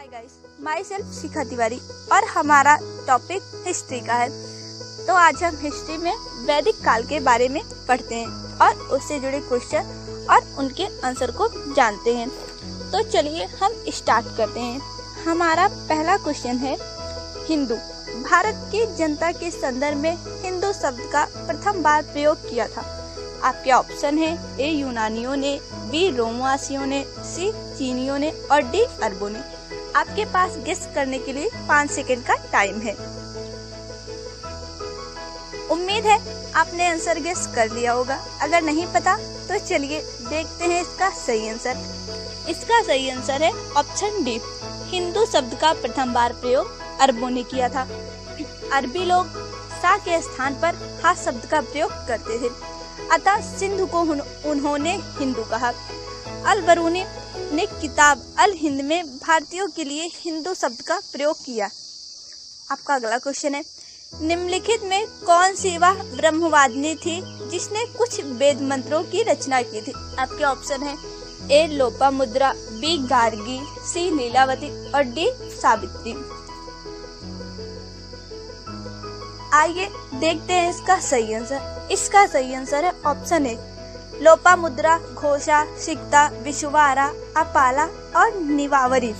Hi guys, my self शिखा तिवारी और हमारा topic history का है। तो आज हम हिस्ट्री में वैदिक काल के बारे में पढ़ते हैं और उससे जुड़े क्वेश्चन और उनके आंसर को जानते हैं। तो चलिए हम स्टार्ट करते हैं। हमारा पहला क्वेश्चन है, हिंदू भारत की जनता के संदर्भ में हिंदू शब्द का प्रथम बार प्रयोग किया था। आपके ऑप्शन है ए यूनानियों ने, बी रोमवासियों ने, सी चीनियों ने और डी अरबों ने। आपके पास गेस करने के लिए 5 सेकंड का टाइम है। उम्मीद है आपने आंसर गेस कर लिया होगा। अगर नहीं पता तो चलिए देखते हैं इसका सही आंसर। इसका सही आंसर है ऑप्शन डी, हिंदू शब्द का प्रथम बार प्रयोग अरबों ने किया था। अरबी लोग सा के स्थान पर हा शब्द का प्रयोग करते थे, अतः सिंधु को उन्होंने हिंदू कहा। अल-बरूनी ने किताब अल हिंद में भारतीयों के लिए हिंदू शब्द का प्रयोग किया। आपका अगला क्वेश्चन है, निम्नलिखित में कौन सी वह ब्रह्मवादिनी थी जिसने कुछ वेद मंत्रों की रचना की थी। आपके ऑप्शन है ए लोपामुद्रा, बी गार्गी, सी लीलावती और डी सावित्री। आइए देखते हैं इसका सही आंसर। इसका सही आंसर है ऑप्शन ए, लोपामुद्रा, घोषा, सिक्ता, विश्वारा, अपाला और निवावरी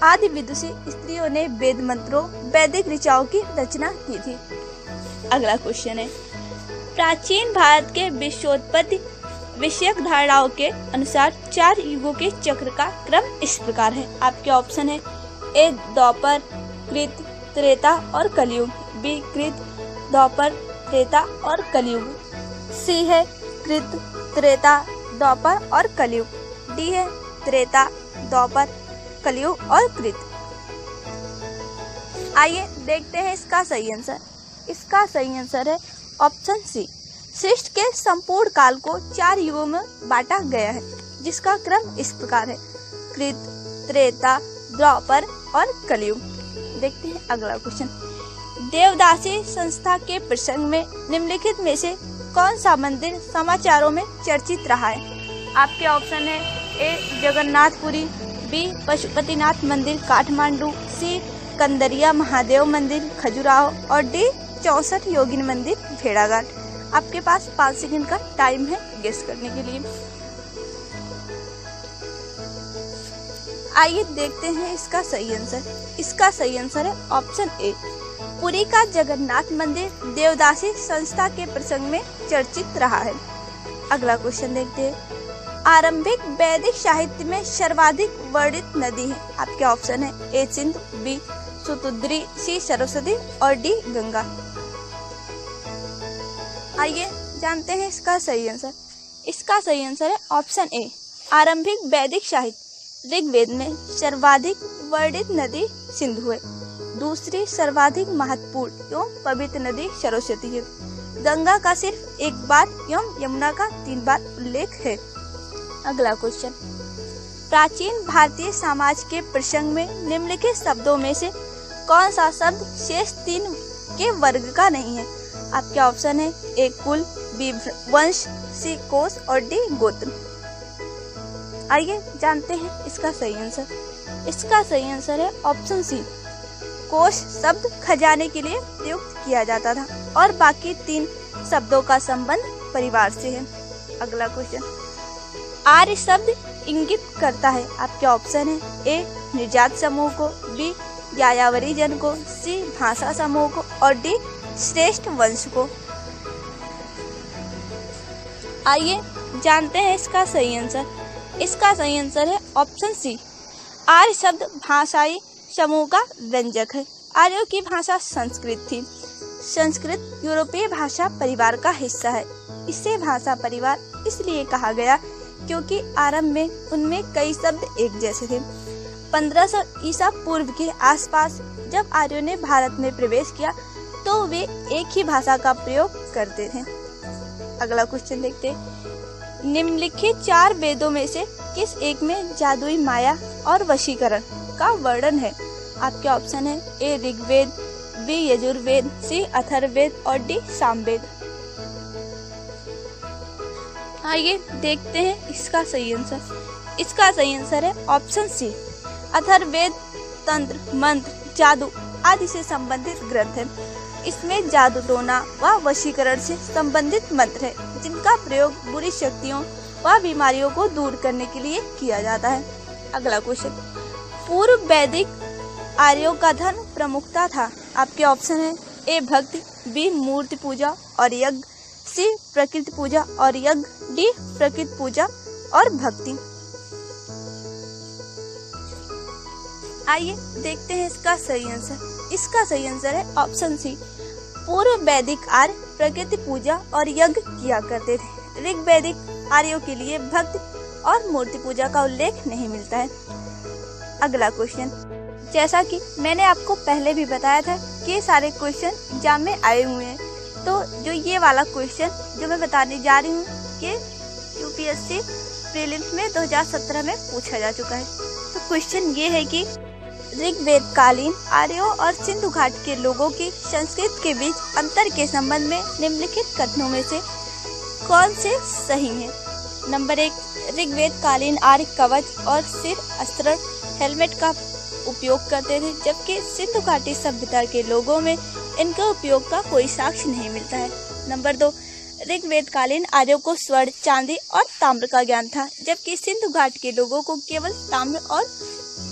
आदि विदुषी स्त्रियों ने वेद मंत्रों, वैदिक ऋचाओं की रचना की थी। अगला क्वेश्चन है, प्राचीन भारत के विश्वोत्पत्ति विषयक धारणाओं के अनुसार 4 युगों के चक्र का क्रम इस प्रकार है। आपके ऑप्शन है ए द्वापर, कृत, त्रेता और कलयुग, बी कृत, द्वापर, त्रेता और कलयुग, सी है कृत, त्रेता, द्वापर और कलयुग, डी है त्रेता, द्वापर, कलयुग और कृत। आइए देखते हैं इसका सही आंसर। इसका सही आंसर है ऑप्शन सी, सृष्टि के संपूर्ण काल को 4 युगों में बांटा गया है, जिसका क्रम इस प्रकार है, कृत, त्रेता, द्वापर और कलयुग। देखते हैं अगला क्वेश्चन, देवदासी संस्था के प्रसंग में निम्नलिखित में से कौन सा मंदिर समाचारों में चर्चित रहा है। आपके ऑप्शन है ए जगन्नाथपुरी, बी पशुपतिनाथ मंदिर काठमांडू, सी कंदरिया महादेव मंदिर खजुराहो और डी 64 योगिनी मंदिर भेड़ाघाट। आपके पास 5 सेकंड का टाइम है गेस करने के लिए। आइए देखते हैं इसका सही आंसर। इसका सही आंसर है ऑप्शन ए, पुरी का जगन्नाथ मंदिर देवदासी संस्था के प्रसंग में चर्चित रहा है। अगला क्वेश्चन देखते हैं, आरंभिक वैदिक साहित्य में सर्वाधिक वर्णित नदी है। आपके ऑप्शन है ए सिंधु, बी सुतुद्री, सी सरस्वती और डी गंगा। आइए जानते हैं इसका सही आंसर। इसका सही आंसर है ऑप्शन ए, आरंभिक वैदिक साहित्य ऋग्वेद में सर्वाधिक वर्णित नदी सिंधु है। दूसरी सर्वाधिक महत्वपूर्ण एवं पवित्र नदी सरस्वती है। गंगा का सिर्फ एक बार एवं यमुना का 3 बार उल्लेख है। अगला क्वेश्चन, प्राचीन भारतीय समाज के प्रसंग में निम्नलिखित शब्दों में से कौन सा शब्द शेष 3 के वर्ग का नहीं है। आपके ऑप्शन है ए कुल, बी वंश, सी कोश और डी गोत्र। आइए जानते हैं इसका सही आंसर। इसका सही आंसर है ऑप्शन सी, कोश शब्द खजाने के लिए प्रयुक्त किया जाता था और बाकी 3 शब्दों का संबंध परिवार से है। अगला क्वेश्चन, आर्य शब्द इंगित करता है। आपके ऑप्शन है ए निर्जात समूह को, बी यायावरी जन को, सी भाषा समूह को और डी श्रेष्ठ वंश को। आइए जानते हैं इसका सही आंसर। इसका सही आंसर है ऑप्शन सी, आर्य शब्द भाषाई समूह का व्यंजक है। आर्यों की भाषा संस्कृत थी। संस्कृत यूरोपीय भाषा परिवार का हिस्सा है। इसे भाषा परिवार इसलिए कहा गया क्योंकि आरंभ में उनमें कई शब्द एक जैसे थे। 1500 ईसा पूर्व के आसपास जब आर्यों ने भारत में प्रवेश किया तो वे एक ही भाषा का प्रयोग करते थे। अगला क्वेश्चन देखते हैं, निम्नलिखित 4 वेदों में से किस एक में जादुई माया और वशीकरण का वर्णन है। आपके ऑप्शन है ए ऋग्वेद, बी यजुर्वेद, सी अथर्ववेद और डी सामवेद। आइए देखते हैं इसका सही आंसर। इसका सही आंसर है ऑप्शन सी, अथर्ववेद तंत्र, मंत्र, जादू आदि से संबंधित ग्रंथ है। इसमें जादू टोना व वशीकरण से संबंधित मंत्र है, जिनका प्रयोग बुरी शक्तियों व बीमारियों को दूर करने के लिए किया जाता है। अगला क्वेश्चन, पूर्व वैदिक आर्यों का धर्म प्रमुखता था। आपके ऑप्शन है ए भक्ति, बी मूर्ति पूजा और यज्ञ, सी प्रकृति पूजा और यज्ञ, डी प्रकृति पूजा और भक्ति। आइए देखते हैं इसका सही आंसर। इसका सही आंसर है ऑप्शन सी, पूर्व वैदिक आर्य प्रकृति पूजा और यज्ञ किया करते थे। ऋग वैदिक आर्यों के लिए भक्ति और मूर्ति पूजा का उल्लेख नहीं मिलता है। अगला क्वेश्चन, जैसा कि मैंने आपको पहले भी बताया था कि ये सारे क्वेश्चन एग्जाम में आए हुए हैं, तो जो ये वाला क्वेश्चन जो मैं बताने जा रही हूँ कि यूपीएससी प्रीलिम्स में 2017 में पूछा जा चुका है। तो क्वेश्चन ये है कि ऋग्वेद कालीन आर्यों और सिंधु घाट के लोगों की संस्कृति के बीच अंतर के संबंध में निम्नलिखित कथनों में से कौन से सही हैं? नंबर 1, ऋग्वेद कालीन आर्य कवच और सिर अस्त्र हेलमेट का उपयोग करते थे, जबकि सिंधु घाटी सभ्यता के लोगों में इनके उपयोग का कोई साक्ष्य नहीं मिलता है। नंबर 2, ऋग्वेद कालीन आर्यों को स्वर्ण, चांदी और ताम्र का ज्ञान था, जबकि सिंधु घाट के लोगों को केवल ताम्र और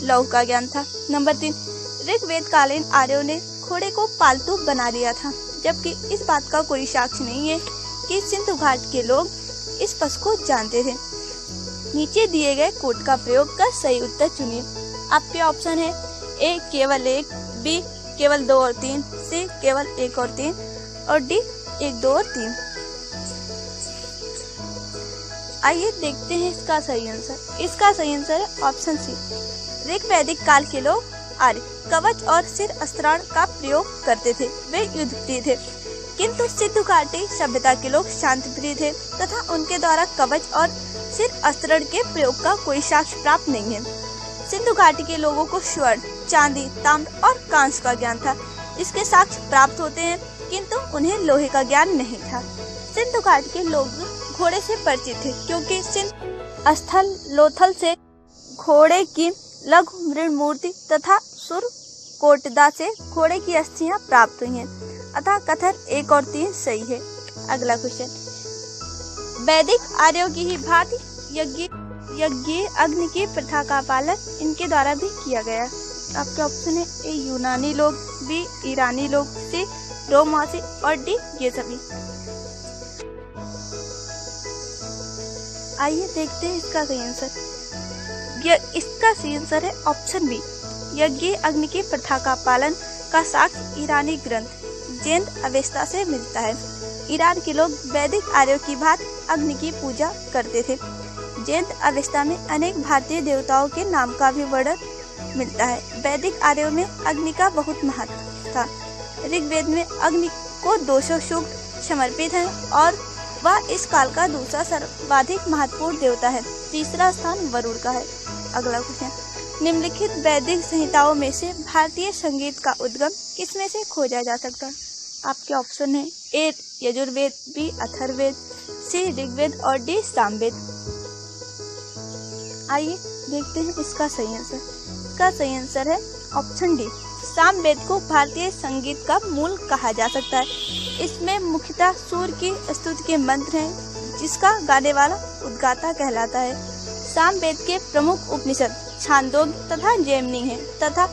लौह का ज्ञान था। नंबर 3, ऋग्वेद कालीन आर्यों ने घोड़े को पालतू बना लिया था, जबकि इस बात का कोई साक्ष्य नहीं है कि सिंधु घाट के लोग इस पशु को जानते थे। नीचे दिए गए कोड का प्रयोग कर सही उत्तर चुनिए। आपके ऑप्शन है ए केवल 1, बी केवल 2 और 3, सी केवल 1 और 3 और डी 1, 2 और 3। आइए देखते हैं इसका सही आंसर। इसका सही आंसर है ऑप्शन सी, ऋग वैदिक काल के लोग आर्य कवच और सिर अस्त्राण का प्रयोग करते थे। वे युद्ध प्रिय थे, किंतु सिंधु घाटी सभ्यता के लोग शांति प्रिय थे तथा उनके द्वारा कवच और सिर अस्त्राण के प्रयोग का कोई साक्ष्य प्राप्त नहीं है। सिंधु घाटी के लोगों को स्वर्ण, चांदी, ताम्र और कांस्य का ज्ञान था, जिसके साक्ष्य प्राप्त होते हैं, किंतु उन्हें लोहे का ज्ञान नहीं था। सिंधु घाट के लोग घोड़े से परिचित थे, क्योंकि सिंध स्थल लोथल से घोड़े की लघु मृण मूर्ति तथा सुर कोटदा से घोड़े की अस्थियां प्राप्त हुई हैं। अतः कथन 1 और 3 सही है। अगला क्वेश्चन, वैदिक आर्यों की ही भांति यज्ञ अग्नि की प्रथा का पालन इनके द्वारा भी किया गया। आपके ऑप्शन है ए यूनानी लोग, बी ईरानी लोग, सी रोमवासी और डी ये सभी। आइए देखते हैं इसका सही आंसर। इसका सही आंसर है ऑप्शन बी, यज्ञ अग्नि की प्रथा का पालन का साक्ष्य ईरानी ग्रंथ जैन अवेस्ता से मिलता है। ईरान के लोग वैदिक आर्यों की भांति अग्नि की पूजा करते थे। जैन अवेस्ता में अनेक भारतीय देवताओं के नाम का भी वर्णन मिलता है। वैदिक आर्यों में अग्नि का बहुत महत्व था। ऋग्वेद में अग्नि को 200 सूक्त समर्पित है और वह इस काल का दूसरा सर्वाधिक महत्वपूर्ण देवता है। तीसरा स्थान वरुण का है। अगला क्वेश्चन, निम्नलिखित वैदिक संहिताओं में से भारतीय संगीत का उद्गम किसमें से खोजा जा सकता है? आपके ऑप्शन है ए यजुर्वेद, बी अथर्ववेद, सी ऋग्वेद और डी सामवेद। आइए देखते हैं इसका सही आंसर। इसका सही आंसर है ऑप्शन डी, सामवेद को भारतीय संगीत का मूल कहा जा सकता है। इसमें मुख्यतः सूर्य की स्तुति के मंत्र हैं, जिसका गाने वाला उद्गाता कहलाता है। सामवेद के प्रमुख उपनिषद छांदोग्य तथा जैमिनी है तथा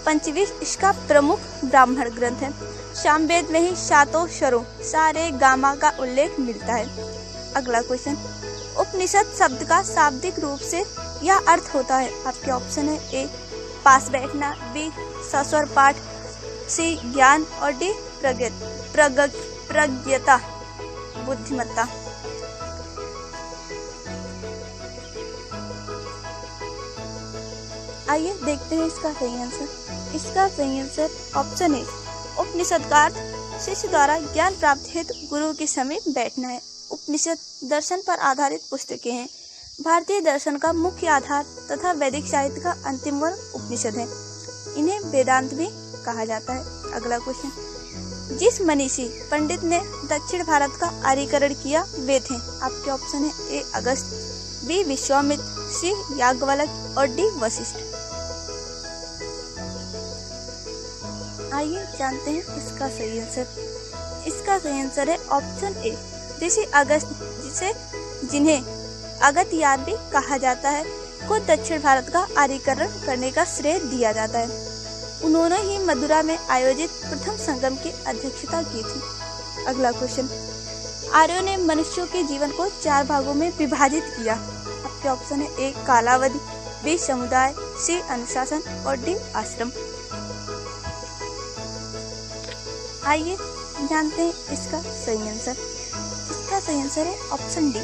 पंचविंश इसका प्रमुख ब्राह्मण ग्रंथ है। सामवेद में ही सातों स्वरों सा रे गा मा का उल्लेख मिलता है। अगला क्वेश्चन, उपनिषद शब्द का शाब्दिक रूप से यह अर्थ होता है। आपके ऑप्शन है ए पास बैठना, बी सस्वर पाठ, सी ज्ञान और डी प्रज्ञता बुद्धिमत्ता। आइए देखते हैं इसका सही आंसर। इसका सही आंसर ऑप्शन ए, उपनिषद का अर्थ शिष्य द्वारा ज्ञान प्राप्ति हेतु गुरु के समीप बैठना है। उपनिषद दर्शन पर आधारित पुस्तकें हैं। भारतीय दर्शन का मुख्य आधार तथा वैदिक साहित्य का अंतिम वर्ग उपनिषद है। इन्हें वेदांत भी कहा जाता है। अगला क्वेश्चन, जिस मनीषी पंडित ने दक्षिण भारत का आर्यीकरण किया वे थे। आपके ऑप्शन है ए अगस्त, बी विश्वामित्र, सी याज्ञवल्क्य और डी वशिष्ठ। आइए जानते हैं इसका सही आंसर। इसका सही आंसर है ऑप्शन ए, जिन्हें अगस्त्यार भी कहा जाता है, को दक्षिण भारत का आर्यीकरण करने का श्रेय दिया जाता है। उन्होंने ही मदुरा में आयोजित प्रथम संगम की अध्यक्षता की थी। अगला क्वेश्चन, आर्यों ने मनुष्यों के जीवन को 4 भागों में विभाजित किया। आपके ऑप्शन है ए कालावधि, बी समुदाय, सी अनुशासन और डी आश्रम। आइए जानते हैं इसका सही आंसर। इसका सही आंसर है ऑप्शन डी,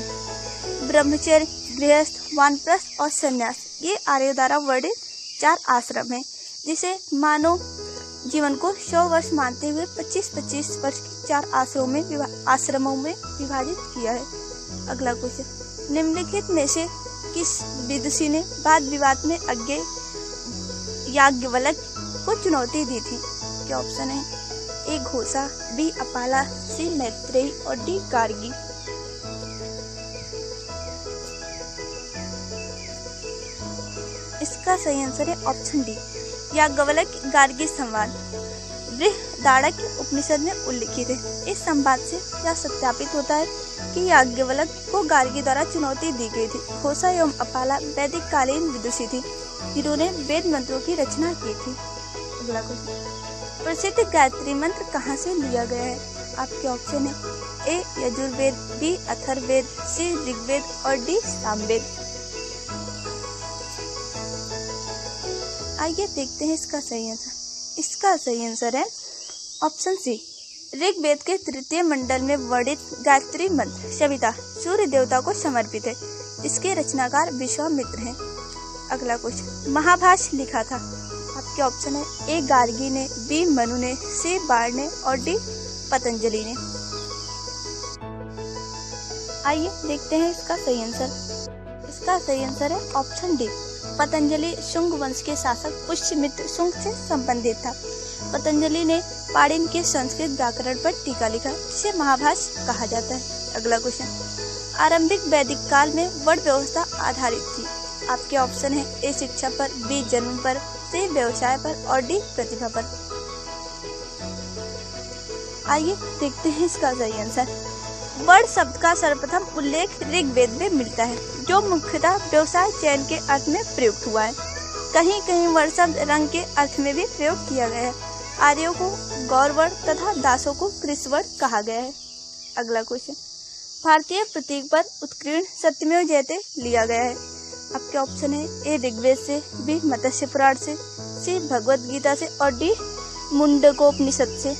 ब्रह्मचर्य, गृहस्थ, वानप्रस्थ और संन्यास। ये आर्यों द्वारा वर्णित 4 आश्रम हैं, जिसे मानव जीवन को 100 वर्ष मानते हुए 25-25 वर्ष के 4 आश्रमों में विभाजित किया है। अगला क्वेश्चन, निम्नलिखित में से किस विदुषी ने वाद विवाद में अज्ञेय याज्ञवल्क्य को चुनौती दी थी? क्या ऑप्शन है ए घोषा, बी अपाला, सी मैत्रेयी और डी गार्गी। इसका सही आंसर है ऑप्शन डी, याज्ञवल्क्य गार्गी संवाद। बृहदारण्यक उपनिषद में उल्लिखित है। इस संवाद से यह सत्यापित होता है कि याज्ञवल्क्य को गार्गी द्वारा चुनौती दी गई थी। घोषा एवं अपाला वैदिक कालीन विदुषी थी, जिन्होंने वेद मंत्रों की रचना की थी। अगला क्वेश्चन, प्रसिद्ध गायत्री मंत्र कहाँ से लिया गया है? आपके ऑप्शन है ए यजुर्वेद, बी अथर्ववेद, सी ऋग्वेद और डी सामवेद। आइए देखते हैं इसका सही आंसर। इसका सही आंसर है ऑप्शन सी, ऋग्वेद के 3 मंडल में वर्णित गायत्री मंत्र सविता सूर्य देवता को समर्पित है। इसके रचनाकार विश्वामित्र हैं। अगला क्वेश्चन, महाभाष्य लिखा था। आपके ऑप्शन है ए गार्गी ने, बी मनु ने, सी बाण ने और डी पतंजलि ने। आइए देखते हैं इसका सही आंसर। इसका सही आंसर है ऑप्शन डी, पतंजलि शुंग वंश के शासक पुष्यमित्र शुंग से संबंधित था। पतंजलि ने पाणिनि के संस्कृत व्याकरण पर टीका लिखा, इसे महाभाष्य कहा जाता है। अगला क्वेश्चन, आरंभिक वैदिक काल में वर्ण व्यवस्था आधारित थी। आपके ऑप्शन है ए शिक्षा पर, बी जन्म पर, सी व्यवसाय पर और डी प्रतिभा पर। आइए देखते हैं इसका सही आंसर। वर्ण शब्द का सर्वप्रथम उल्लेख ऋग्वेद में मिलता है, जो मुख्यतः व्यवसाय चयन के अर्थ में प्रयुक्त हुआ है। कहीं कहीं वर्ण शब्द रंग के अर्थ में भी प्रयोग किया गया है। आर्यों को गौरवर्ण तथा दासों को कृष्णवर्ण कहा गया है। अगला क्वेश्चन, भारतीय प्रतीक पर उत्कीर्ण सत्यमेव जयते लिया गया है। आपके ऑप्शन है ए ऋग्वेद से, बी मत्स्य पुराण से, सी भगवत गीता से और डी मुंडकोपनिषद से।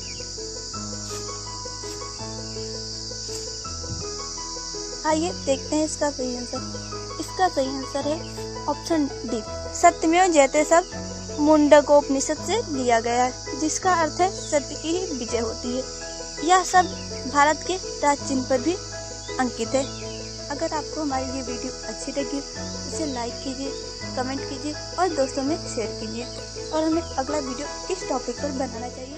आइए देखते हैं इसका सही आंसर। इसका सही आंसर है ऑप्शन डी, सत्यमेव जयते शब्द मुंडकोपनिषद से लिया गया है, जिसका अर्थ है सत्य की ही विजय होती है। यह शब्द भारत के राज चिन्ह पर भी अंकित है। अगर आपको हमारी ये वीडियो अच्छी लगी तो इसे लाइक कीजिए, कमेंट कीजिए और दोस्तों में शेयर कीजिए। और हमें अगला वीडियो किस टॉपिक पर बनाना चाहिए